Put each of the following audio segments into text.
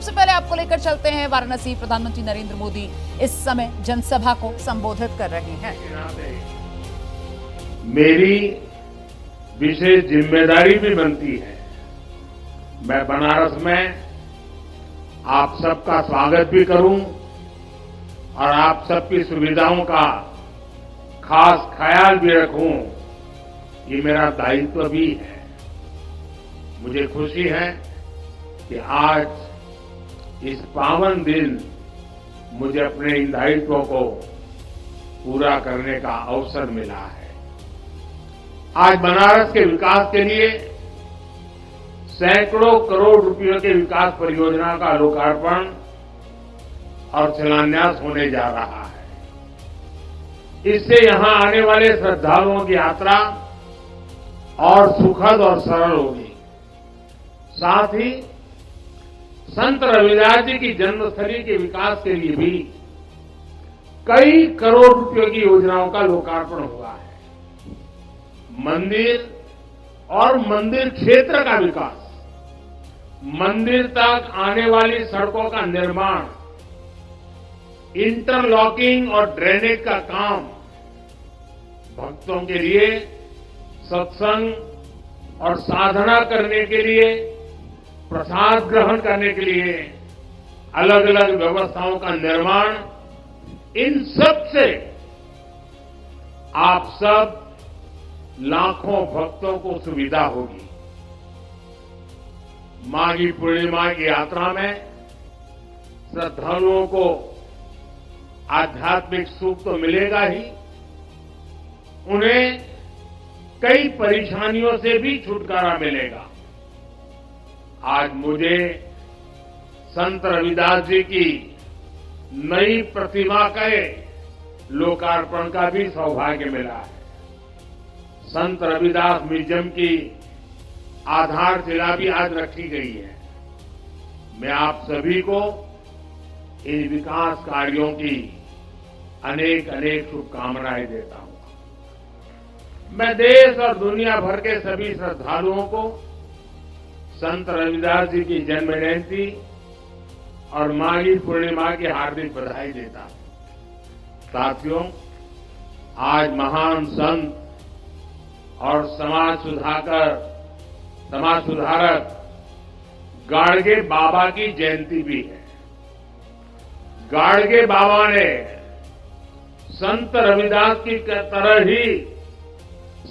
सबसे पहले आपको लेकर चलते हैं वाराणसी। प्रधानमंत्री नरेंद्र मोदी इस समय जनसभा को संबोधित कर रहे हैं। मेरी विशेष जिम्मेदारी भी बनती है। मैं बनारस में आप सबका स्वागत भी करूं और आप सबकी सुविधाओं का खास ख्याल भी रखूं, ये मेरा दायित्व भी है। मुझे खुशी है कि आज इस पावन दिन मुझे अपने इन दायित्वों को पूरा करने का अवसर मिला है। आज बनारस के विकास के लिए सैकड़ों करोड़ रुपयों के विकास परियोजना का लोकार्पण और शिलान्यास होने जा रहा है। इससे यहां आने वाले श्रद्धालुओं की यात्रा और सुखद और सरल होगी। साथ ही संत रविदास जी की जन्मस्थली के विकास के लिए भी कई करोड़ रुपयों की योजनाओं का लोकार्पण हुआ है। मंदिर और मंदिर क्षेत्र का विकास, मंदिर तक आने वाली सड़कों का निर्माण, इंटरलॉकिंग और ड्रेनेज का काम, भक्तों के लिए सत्संग और साधना करने के लिए, प्रसाद ग्रहण करने के लिए अलग अलग व्यवस्थाओं का निर्माण, इन सब से आप सब लाखों भक्तों को सुविधा होगी। माघी पूर्णिमा की यात्रा में श्रद्धालुओं को आध्यात्मिक सुख तो मिलेगा ही, उन्हें कई परेशानियों से भी छुटकारा मिलेगा। आज मुझे संत रविदास जी की नई प्रतिमा के लोकार्पण का भी सौभाग्य मिला है। संत रविदास म्यूजियम की आधारशिला भी आज रखी गई है। मैं आप सभी को इन विकास कार्यों की अनेक अनेक शुभकामनाएं देता हूं। मैं देश और दुनिया भर के सभी श्रद्धालुओं को संत रविदास जी की जन्म जयंती और माघी पूर्णिमा की हार्दिक बधाई देता हूं। साथियों, आज महान संत और समाज सुधारक गाडगे बाबा की जयंती भी है। गाडगे बाबा ने संत रविदास की तरह ही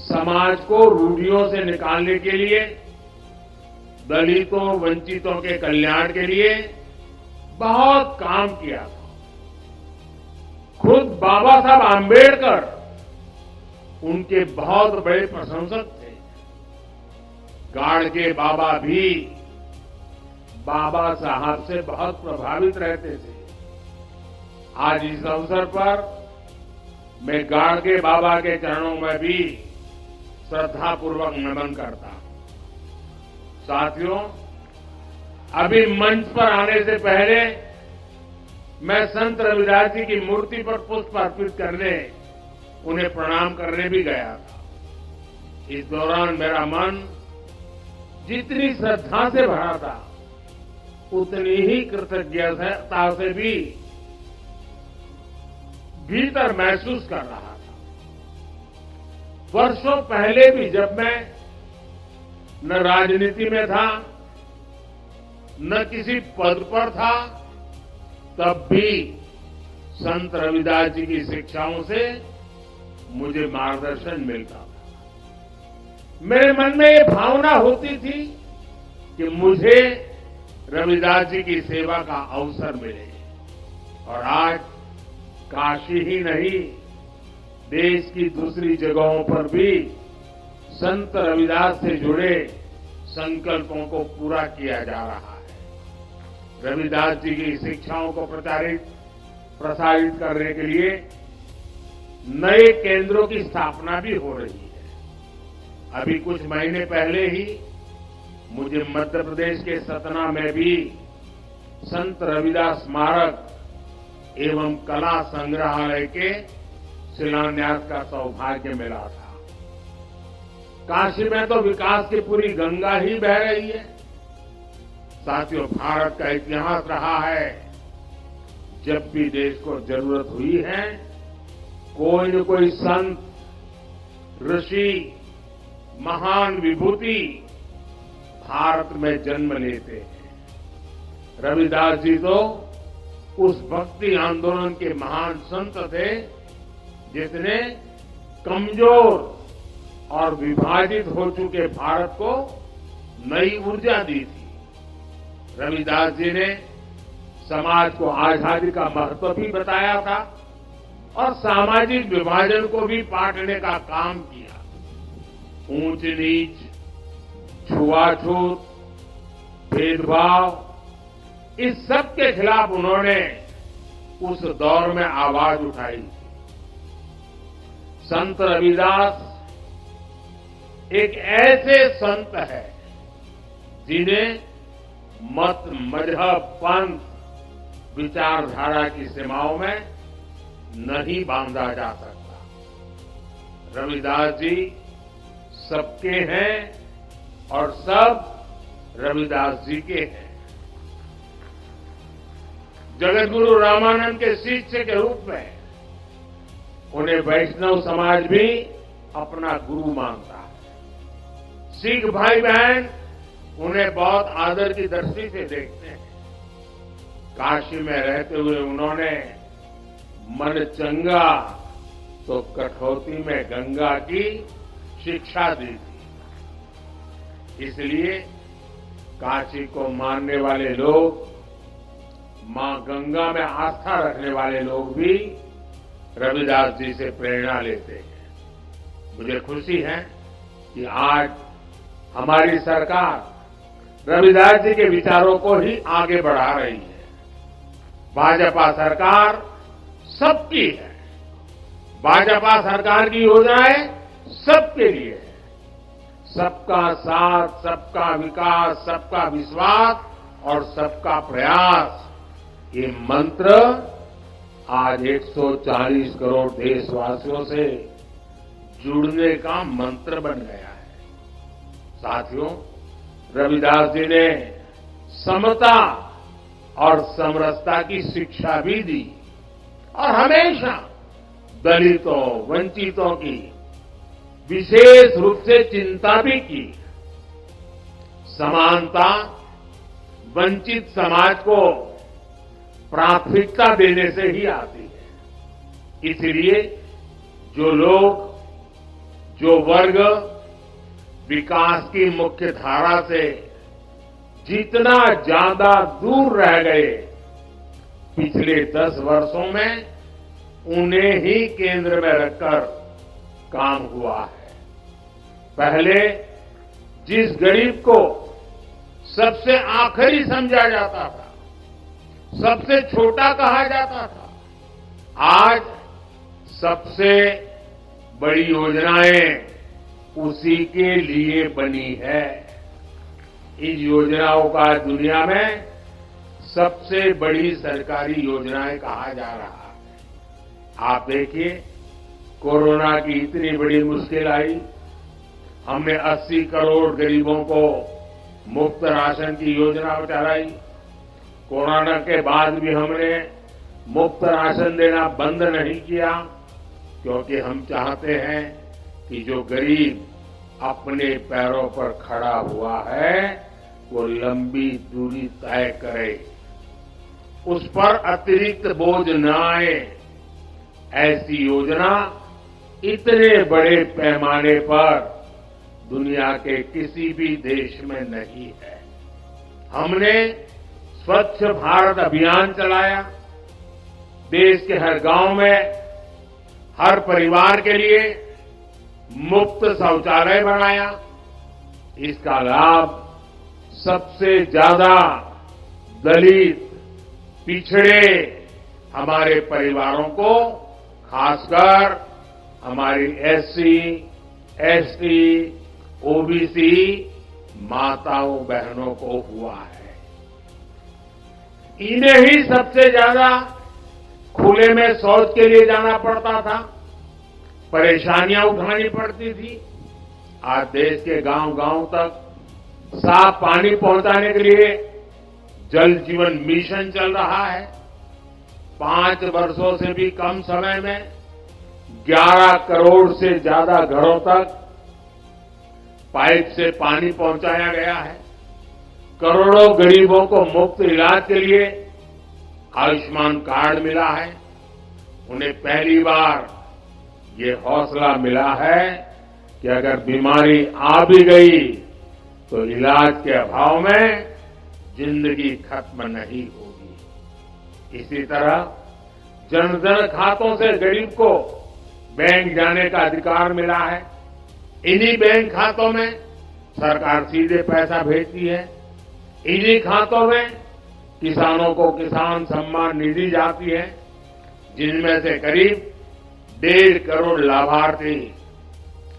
समाज को रूढ़ियों से निकालने के लिए, दलितों वंचितों के कल्याण के लिए बहुत काम किया था। खुद बाबा साहब आंबेडकर उनके बहुत बड़े प्रशंसक थे। गाडगे बाबा भी बाबा साहब से बहुत प्रभावित रहते थे। आज इस अवसर पर मैं गाडगे बाबा के चरणों में भी श्रद्धापूर्वक नमन करता हूं। साथियों, अभी मंच पर आने से पहले मैं संत रविदास जी की मूर्ति पर पुष्प अर्पित करने, उन्हें प्रणाम करने भी गया था। इस दौरान मेरा मन जितनी श्रद्धा से भरा था, उतनी ही कृतज्ञता से भी भीतर महसूस कर रहा था। वर्षों पहले भी जब मैं न राजनीति में था, न किसी पद पर था, तब भी संत रविदास जी की शिक्षाओं से मुझे मार्गदर्शन मिलता था। मेरे मन में ये भावना होती थी कि मुझे रविदास जी की सेवा का अवसर मिले। और आज काशी ही नहीं, देश की दूसरी जगहों पर भी संत रविदास से जुड़े संकल्पों को पूरा किया जा रहा है। रविदास जी की शिक्षाओं को प्रसारित करने के लिए नए केंद्रों की स्थापना भी हो रही है। अभी कुछ महीने पहले ही मुझे मध्य प्रदेश के सतना में भी संत रविदास स्मारक एवं कला संग्रहालय के शिलान्यास का सौभाग्य मिला था। काशी में तो विकास की पूरी गंगा ही बह रही है। साथियों, भारत का इतिहास रहा है, जब भी देश को जरूरत हुई है, कोई न कोई संत, ऋषि, महान विभूति भारत में जन्म लेते हैं। रविदास जी तो उस भक्ति आंदोलन के महान संत थे जिसने कमजोर और विभाजित हो चुके भारत को नई ऊर्जा दी थी। रविदास जी ने समाज को आजादी का महत्व भी बताया था और सामाजिक विभाजन को भी पाटने का काम किया। ऊंच नीच, छुआछूत, भेदभाव, इस सब के खिलाफ उन्होंने उस दौर में आवाज उठाई थी। संत रविदास एक ऐसे संत है जिन्हें मत, मजहब, पंथ, विचारधारा की सीमाओं में नहीं बांधा जा सकता। रविदास जी सबके हैं और सब रविदास जी के हैं। जगत गुरु रामानंद के शिष्य के रूप में उन्हें वैष्णव समाज भी अपना गुरु मानता है। सिख भाई बहन उन्हें बहुत आदर की दृष्टि से देखते हैं। काशी में रहते हुए उन्होंने मन चंगा तो कठौती में गंगा की शिक्षा दी थी। इसलिए काशी को मानने वाले लोग, मां गंगा में आस्था रखने वाले लोग भी रविदास जी से प्रेरणा लेते हैं। मुझे खुशी है कि आज हमारी सरकार रविदास जी के विचारों को ही आगे बढ़ा रही है। भाजपा सरकार सबकी है। भाजपा सरकार की योजनाएं सबके लिए है। सबका साथ, सबका विकास, सबका विश्वास और सबका प्रयास, ये मंत्र आज 140 करोड़ देशवासियों से जुड़ने का मंत्र बन गया है। साथियों, रविदास जी ने समता और समरसता की शिक्षा भी दी और हमेशा दलितों, वंचितों की विशेष रूप से चिंता भी की। समानता, वंचित समाज को प्राथमिकता देने से ही आती है। इसलिए जो लोग, जो वर्ग विकास की मुख्य धारा से जितना ज्यादा दूर रह गए, पिछले 10 वर्षों में उन्हें ही केंद्र में रखकर काम हुआ है। पहले जिस गरीब को सबसे आखिरी समझा जाता था, सबसे छोटा कहा जाता था, आज सबसे बड़ी योजनाएं उसी के लिए बनी है। इन योजनाओं का दुनिया में सबसे बड़ी सरकारी योजनाएं कहा जा रहा है। आप देखिए, कोरोना की इतनी बड़ी मुश्किल आई, हमने 80 करोड़ गरीबों को मुफ्त राशन की योजना चलाई। कोरोना के बाद भी हमने मुफ्त राशन देना बंद नहीं किया, क्योंकि हम चाहते हैं कि जो गरीब अपने पैरों पर खड़ा हुआ है वो लंबी दूरी तय करे, उस पर अतिरिक्त बोझ न आए। ऐसी योजना इतने बड़े पैमाने पर दुनिया के किसी भी देश में नहीं है। हमने स्वच्छ भारत अभियान चलाया। देश के हर गांव में, हर परिवार के लिए मुफ्त शौचालय बनाया। इसका लाभ सबसे ज्यादा दलित, पिछड़े हमारे परिवारों को, खासकर हमारी एससी, एसटी, ओबीसी माताओं बहनों को हुआ है। इन्हें ही सबसे ज्यादा खुले में शौच के लिए जाना पड़ता था, परेशानियां उठानी पड़ती थी। आज देश के गांव-गांव तक साफ पानी पहुंचाने के लिए जल जीवन मिशन चल रहा है। 5 वर्षों से भी कम समय में 11 करोड़ से ज्यादा घरों तक पाइप से पानी पहुंचाया गया है। करोड़ों गरीबों को मुफ्त इलाज के लिए आयुष्मान कार्ड मिला है। उन्हें पहली बार ये हौसला मिला है कि अगर बीमारी आ भी गई तो इलाज के अभाव में जिंदगी खत्म नहीं होगी। इसी तरह जन धन खातों से गरीब को बैंक जाने का अधिकार मिला है। इन्हीं बैंक खातों में सरकार सीधे पैसा भेजती है। इन्हीं खातों में किसानों को किसान सम्मान निधि जाती है, जिनमें से करीब 1.5 करोड़ लाभार्थी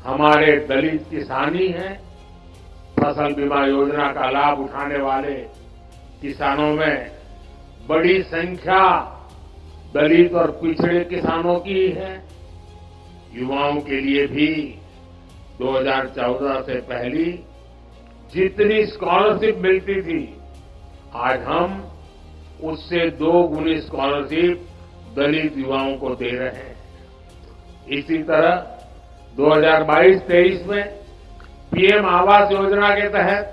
हमारे दलित किसान ही हैं। फसल बीमा योजना का लाभ उठाने वाले किसानों में बड़ी संख्या दलित और पिछड़े किसानों की ही है। युवाओं के लिए भी 2014 से पहली जितनी स्कॉलरशिप मिलती थी, आज हम उससे 2 गुनी स्कॉलरशिप दलित युवाओं को दे रहे हैं। इसी तरह 2022-23 में पीएम आवास योजना के तहत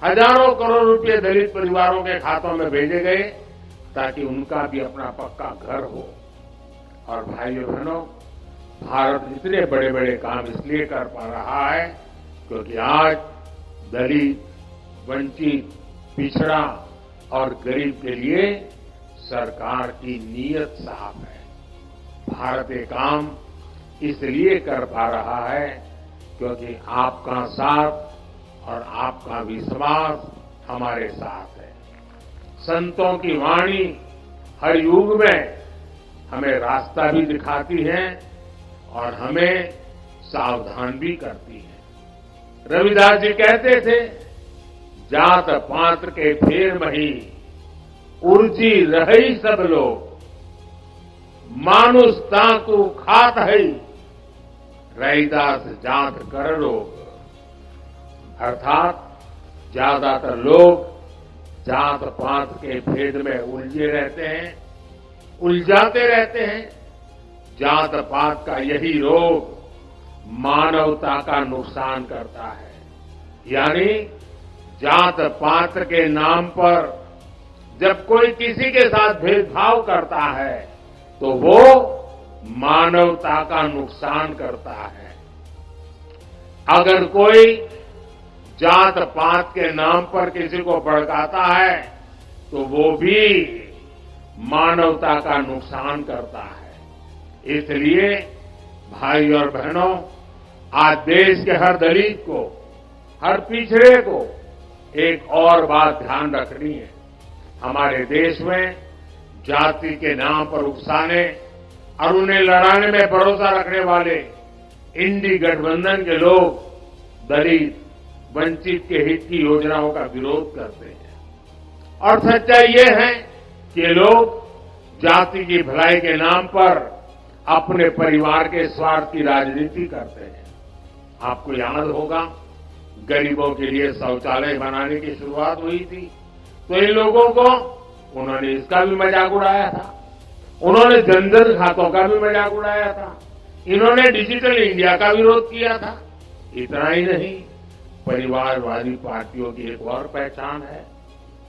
हजारों करोड़ रुपए दलित परिवारों के खातों में भेजे गए, ताकि उनका भी अपना पक्का घर हो। और भाइयों बहनों, भारत इतने बड़े बड़े काम इसलिए कर पा रहा है क्योंकि आज दलित, वंचित, पिछड़ा और गरीब के लिए सरकार की नीयत साफ है। भारत ये काम इसलिए कर पा रहा है क्योंकि आपका साथ और आपका विश्वास हमारे साथ है। संतों की वाणी हर युग में हमें रास्ता भी दिखाती है और हमें सावधान भी करती है। रविदास जी कहते थे, जात पात के फेर मही उर्जी रही सब लोग, मानुष ताकू खात है रैदास जात कर लोग। अर्थात ज्यादातर लोग जात पात के भेद में उलझे रहते हैं, उलझाते रहते हैं। जात पात का यही रोग मानवता का नुकसान करता है। यानी जात पात के नाम पर जब कोई किसी के साथ भेदभाव करता है तो वो मानवता का नुकसान करता है। अगर कोई जात पात के नाम पर किसी को भड़काता है तो वो भी मानवता का नुकसान करता है। इसलिए भाई और बहनों, आज देश के हर दलित को, हर पिछड़े को एक और बात ध्यान रखनी है। हमारे देश में जाति के नाम पर उकसाने और उन्हें लड़ाने में भरोसा रखने वाले इंडी गठबंधन के लोग दलित, वंचित के हित की योजनाओं का विरोध करते हैं। और सच्चाई ये है कि ये लोग जाति की भलाई के नाम पर अपने परिवार के स्वार्थ की राजनीति करते हैं। आपको याद होगा, गरीबों के लिए शौचालय बनाने की शुरुआत हुई थी तो इन लोगों को उन्होंने इसका भी मजाक उड़ाया था। उन्होंने जनधन खातों का भी मजाक उड़ाया था। इन्होंने डिजिटल इंडिया का विरोध किया था। इतना ही नहीं, परिवारवादी पार्टियों की एक और पहचान है,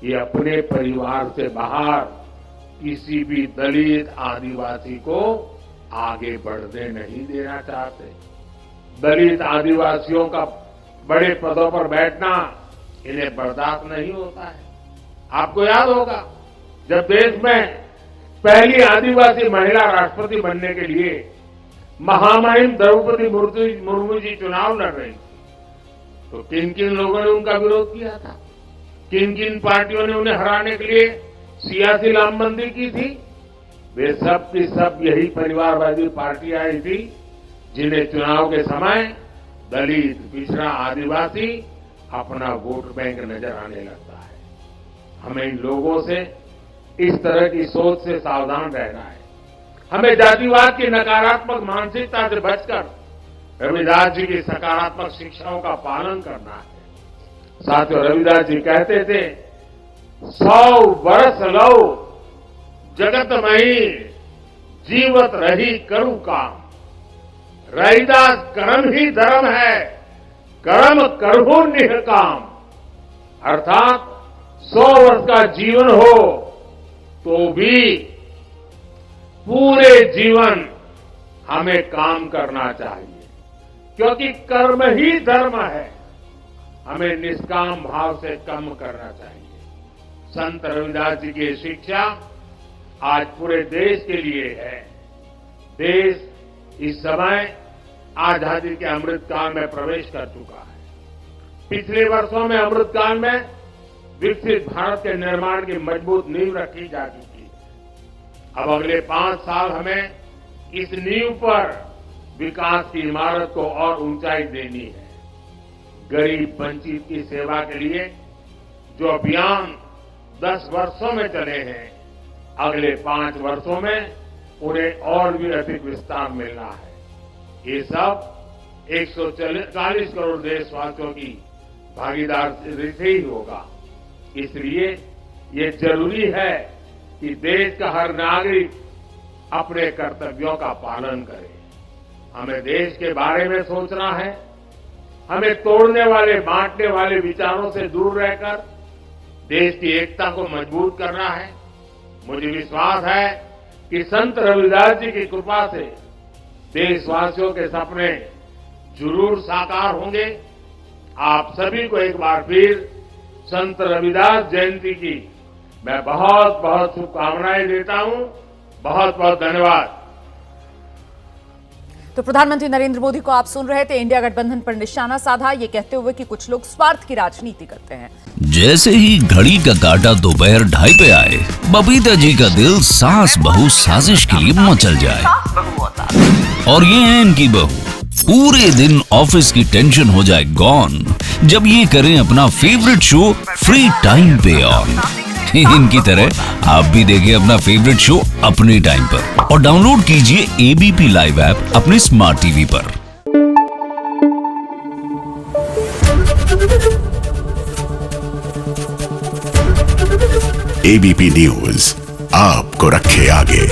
ये अपने परिवार से बाहर किसी भी दलित, आदिवासी को आगे बढ़ने नहीं देना चाहते। दलित, आदिवासियों का बड़े पदों पर बैठना इन्हें बर्दाश्त नहीं होता है। आपको याद होगा, जब देश में पहली आदिवासी महिला राष्ट्रपति बनने के लिए महामहिम द्रौपदी मुर्मू जी चुनाव लड़ रही थी, तो किन किन लोगों ने उनका विरोध किया था? किन किन पार्टियों ने उन्हें हराने के लिए सियासी लामबंदी की थी? वे सब की सब यही परिवारवादी पार्टियां आई थी, जिन्हें चुनाव के समय दलित, पिछड़ा, आदिवासी अपना वोट बैंक नजर आने लगता है। हमें इन लोगों से, इस तरह की सोच से सावधान रहना है। हमें जातिवाद की नकारात्मक मानसिकता से बचकर रविदास जी की सकारात्मक शिक्षाओं का पालन करना है। साथियों, रविदास जी कहते थे, 100 वर्ष लो जगत मही जीवत रही करू काम। रैदास कर्म ही धर्म है, कर्म करहु निष्काम। अर्थात 100 वर्ष का जीवन हो तो भी पूरे जीवन हमें काम करना चाहिए, क्योंकि कर्म ही धर्म है। हमें निष्काम भाव से कर्म करना चाहिए। संत रविदास जी की शिक्षा आज पूरे देश के लिए है। देश इस समय आजादी के अमृतकाल में प्रवेश कर चुका है। पिछले वर्षों में अमृतकाल में विकसित भारत के निर्माण की मजबूत नींव रखी जा चुकी है। अब अगले 5 साल हमें इस नींव पर विकास की इमारत को और ऊंचाई देनी है। गरीब वंचित की सेवा के लिए जो अभियान 10 वर्षों में चले हैं, अगले 5 वर्षों में उन्हें और भी अधिक विस्तार मिलना है। ये सब 140 करोड़ देशवासियों की भागीदारी से ही होगा। इसलिए ये जरूरी है कि देश का हर नागरिक अपने कर्तव्यों का पालन करे। हमें देश के बारे में सोचना है। हमें तोड़ने वाले, बांटने वाले विचारों से दूर रहकर देश की एकता को मजबूत करना है। मुझे विश्वास है कि संत रविदास जी की कृपा से देशवासियों के सपने जरूर साकार होंगे। आप सभी को एक बार फिर संत रविदास जयंती की मैं बहुत बहुत शुभकामनाएं देता हूं। बहुत बहुत धन्यवाद। तो प्रधानमंत्री नरेंद्र मोदी को आप सुन रहे थे। इंडिया गठबंधन पर निशाना साधा, ये कहते हुए कि कुछ लोग स्वार्थ की राजनीति करते हैं। जैसे ही घड़ी का काटा दोपहर 2:30 पे आए, बबीता जी का दिल सास बहू साजिश के लिए मचल जाए। और ये है इनकी बहू, पूरे दिन ऑफिस की टेंशन हो जाए गॉन जब ये करें अपना फेवरेट शो फ्री टाइम पे ऑन। इनकी तरह आप भी देखिए अपना फेवरेट शो अपने टाइम पर और डाउनलोड कीजिए एबीपी लाइव ऐप अपने स्मार्ट टीवी पर। एबीपी न्यूज आपको रखे आगे।